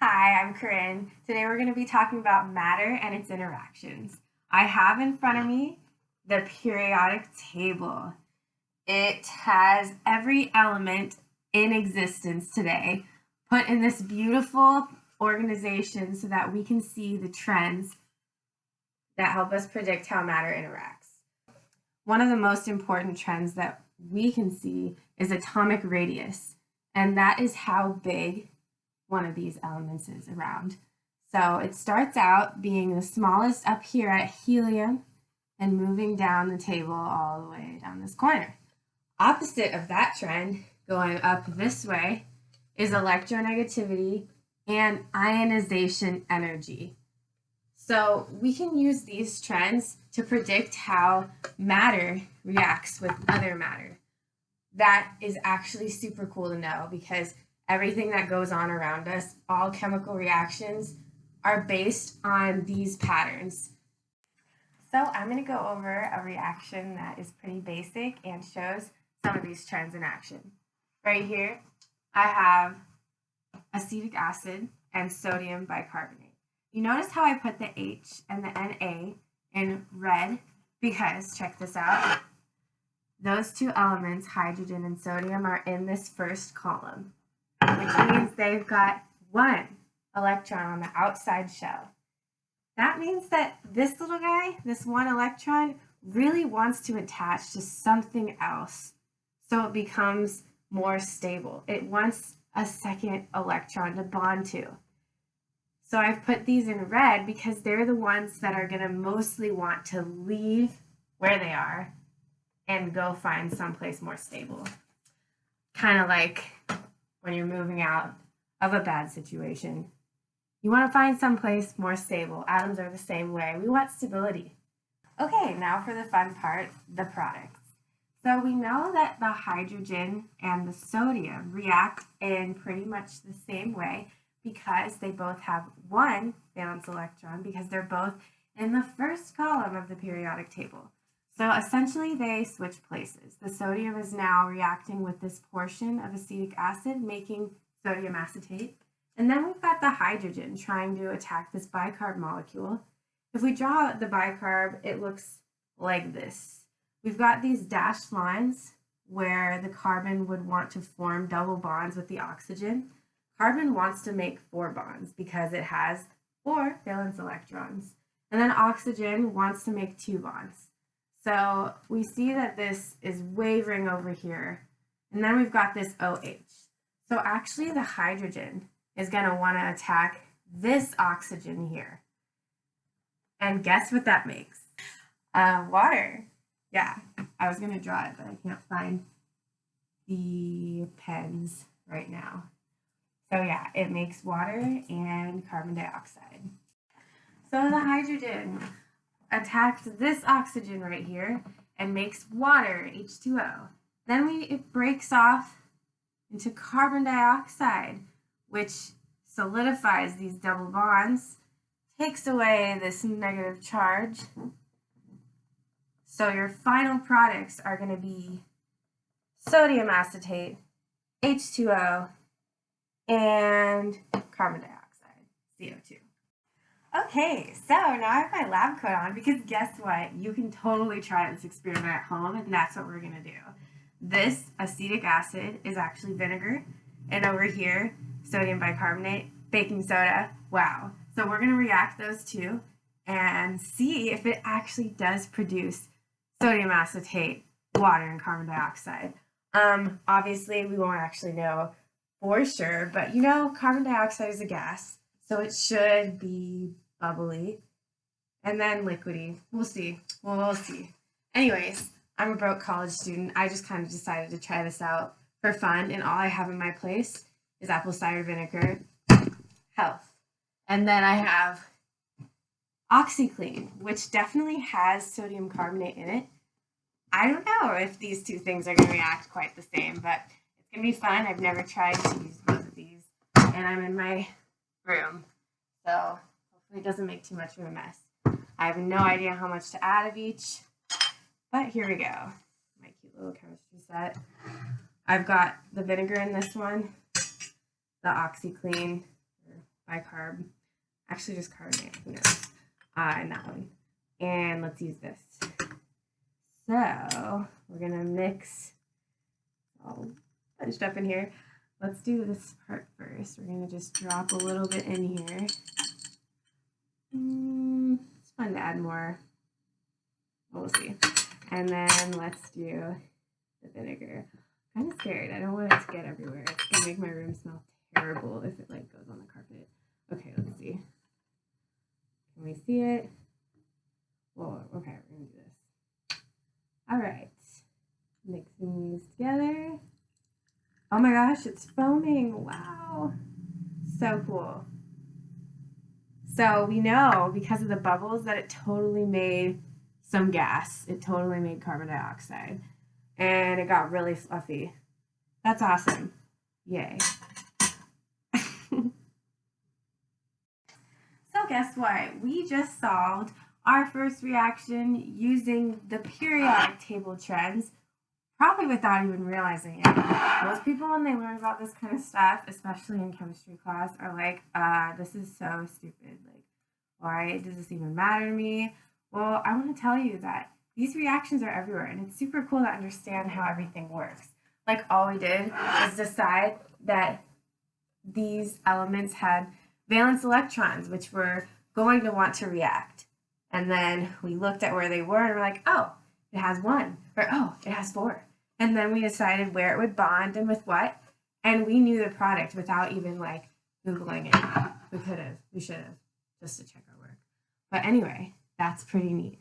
Hi, I'm Corinne. Today we're going to be talking about matter and its interactions. I have in front of me the periodic table. It has every element in existence today put in this beautiful organization so that we can see the trends that help us predict how matter interacts. One of the most important trends that we can see is atomic radius, and that is how big one of these elements is around. So it starts out being the smallest up here at helium and moving down the table all the way down this corner. Opposite of that trend, going up this way, is electronegativity and ionization energy. So we can use these trends to predict how matter reacts with other matter. That is actually super cool to know because everything that goes on around us, all chemical reactions, are based on these patterns. So I'm going to go over a reaction that is pretty basic and shows some of these trends in action. Right here, I have acetic acid and sodium bicarbonate. You notice how I put the H and the Na in red because, check this out, those two elements, hydrogen and sodium, are in this first column, which means they've got one electron on the outside shell. That means that this little guy, this one electron, really wants to attach to something else so it becomes more stable. It wants a second electron to bond to. So I've put these in red because they're the ones that are going to mostly want to leave where they are and go find someplace more stable. Kind of like when you're moving out of a bad situation. You want to find someplace more stable. Atoms are the same way. We want stability. Okay, now for the fun part, the products. So we know that the hydrogen and the sodium react in pretty much the same way because they both have one valence electron because they're both in the first column of the periodic table. So essentially they switch places. The sodium is now reacting with this portion of acetic acid, making sodium acetate. And then we've got the hydrogen trying to attack this bicarb molecule. If we draw the bicarb, it looks like this. We've got these dashed lines where the carbon would want to form double bonds with the oxygen. Carbon wants to make 4 bonds because it has 4 valence electrons. And then oxygen wants to make 2 bonds. So we see that this is wavering over here. And then we've got this OH. So actually the hydrogen is going to want to attack this oxygen here. And guess what that makes? Water. Yeah, I was going to draw it, but I can't find the pens right now. So yeah, it makes water and carbon dioxide. So the hydrogen attacks this oxygen right here and makes water, H2O. Then it breaks off into carbon dioxide, which solidifies these double bonds, takes away this negative charge. So your final products are going to be sodium acetate, H2O, and carbon dioxide, CO2. Okay, so now I have my lab coat on because guess what? You can totally try this experiment at home, and that's what we're going to do. This acetic acid is actually vinegar, and over here, sodium bicarbonate, baking soda. Wow. So we're going to react those two and see if it actually does produce sodium acetate, water, and carbon dioxide. Obviously, we won't actually know for sure, but you know, carbon dioxide is a gas, so it should be bubbly and then liquidy. We'll see. We'll see. Anyways, I'm a broke college student. I just kind of decided to try this out for fun, and all I have in my place is apple cider vinegar, health. And then I have OxyClean, which definitely has sodium carbonate in it. I don't know if these two things are going to react quite the same, but it's going to be fun. I've never tried to use both of these, and I'm in my room, so hopefully it doesn't make too much of a mess. I have no idea how much to add of each, but here we go. My cute little chemistry set. I've got the vinegar in this one, the OxyClean, bicarb, actually just carbonate, who knows, and that one. And let's use this. So we're gonna mix all bunched up in here. Let's do this part first. We're gonna just drop a little bit in here. It's fun to add more. We'll see. And then let's do the vinegar. I'm kind of scared. I don't want it to get everywhere. It's gonna make my room smell terrible if it like goes on the carpet. Okay, let's see. Can we see it? Whoa, okay, we're gonna do this. All right, mixing these together. Oh my gosh, it's foaming. Wow, so cool. So we know because of the bubbles that it totally made some gas. It totally made carbon dioxide. And it got really fluffy. That's awesome. Yay. So guess what? We just solved our first reaction using the periodic table trends, probably without even realizing it. Most people, when they learn about this kind of stuff, especially in chemistry class, are like, this is so stupid. Like, why does this even matter to me? Well, I want to tell you that these reactions are everywhere, and it's super cool to understand how everything works. Like, all we did was decide that these elements had valence electrons, which were going to want to react. And then we looked at where they were, and we're like, oh, it has 1, or oh, it has 4. And then we decided where it would bond and with what, and we knew the product without even like Googling it. We could have, we should have, just to check our work. But anyway, that's pretty neat.